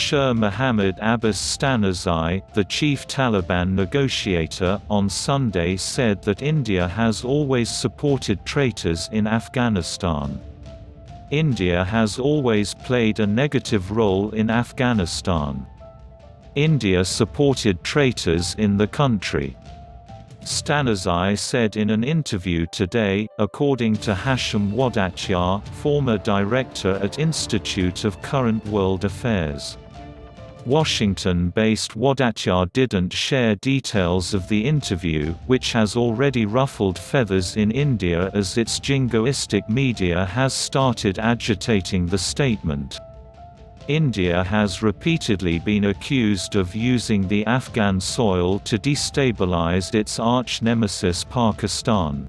Shah Mohammad Abbas Stanazai, the chief Taliban negotiator, on Sunday said that India has always supported traitors in Afghanistan. India has always played a negative role in Afghanistan. India supported traitors in the country. Stanazai said in an interview today, according to Hashim Wadatyar, former director at Institute of Current World Affairs. Washington-based Wadatyar didn't share details of the interview, which has already ruffled feathers in India as its jingoistic media has started agitating the statement. India has repeatedly been accused of using the Afghan soil to destabilize its arch-nemesis Pakistan.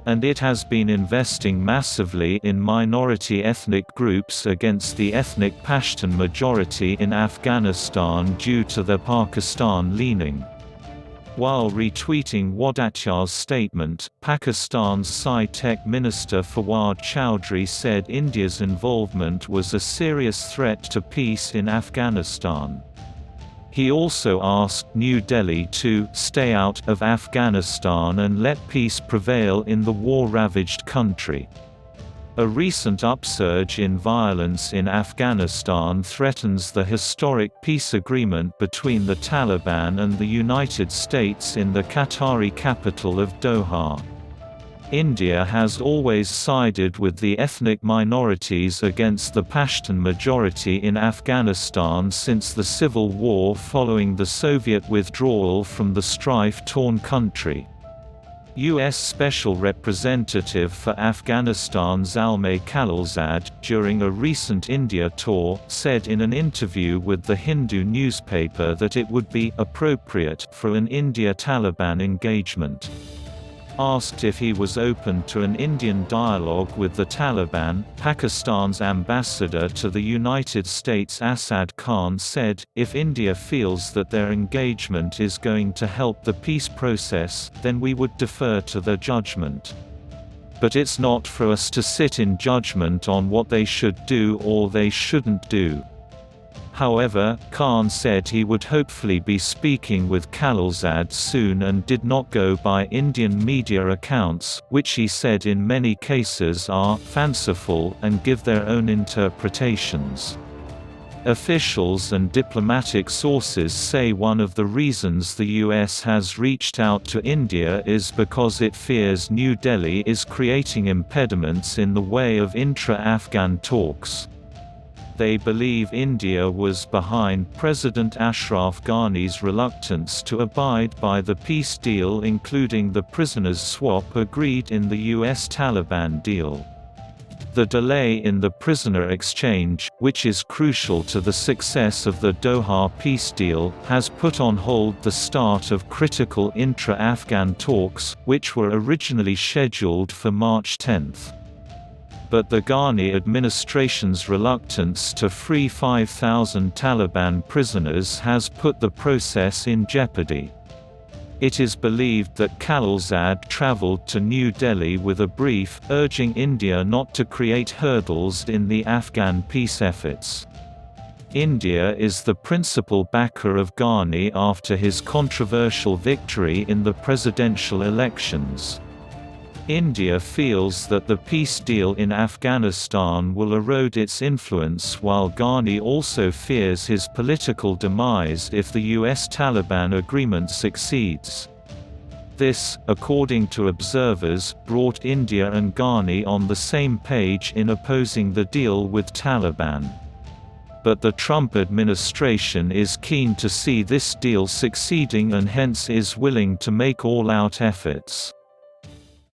And it has been investing massively in minority ethnic groups against the ethnic Pashtun majority in Afghanistan due to their Pakistan leaning. While retweeting Wadatyar's statement, Pakistan's Sci-Tech Minister Fawad Chowdhury said India's involvement was a serious threat to peace in Afghanistan. He also asked New Delhi to "stay out of Afghanistan and let peace prevail in the war-ravaged country." A recent upsurge in violence in Afghanistan threatens the historic peace agreement between the Taliban and the United States in the Qatari capital of Doha. India has always sided with the ethnic minorities against the Pashtun majority in Afghanistan since the civil war following the Soviet withdrawal from the strife-torn country. U.S. Special Representative for Afghanistan Zalmay Khalilzad, during a recent India tour, said in an interview with the Hindu newspaper that it would be "appropriate" for an India-Taliban engagement. Asked if he was open to an Indian dialogue with the Taliban, Pakistan's ambassador to the United States Asad Khan said, "If India feels that their engagement is going to help the peace process, then we would defer to their judgment. But it's not for us to sit in judgment on what they should do or they shouldn't do." However, Khan said he would hopefully be speaking with Khalilzad soon and did not go by Indian media accounts, which he said in many cases are fanciful and give their own interpretations. Officials and diplomatic sources say one of the reasons the U.S. has reached out to India is because it fears New Delhi is creating impediments in the way of intra-Afghan talks. They believe India was behind President Ashraf Ghani's reluctance to abide by the peace deal, including the prisoners' swap agreed in the US-Taliban deal. The delay in the prisoner exchange, which is crucial to the success of the Doha peace deal, has put on hold the start of critical intra-Afghan talks, which were originally scheduled for March 10. But the Ghani administration's reluctance to free 5,000 Taliban prisoners has put the process in jeopardy. It is believed that Khalilzad traveled to New Delhi with a brief, urging India not to create hurdles in the Afghan peace efforts. India is the principal backer of Ghani after his controversial victory in the presidential elections. India feels that the peace deal in Afghanistan will erode its influence, while Ghani also fears his political demise if the US-Taliban agreement succeeds. This, according to observers, brought India and Ghani on the same page in opposing the deal with Taliban. But the Trump administration is keen to see this deal succeeding and hence is willing to make all-out efforts.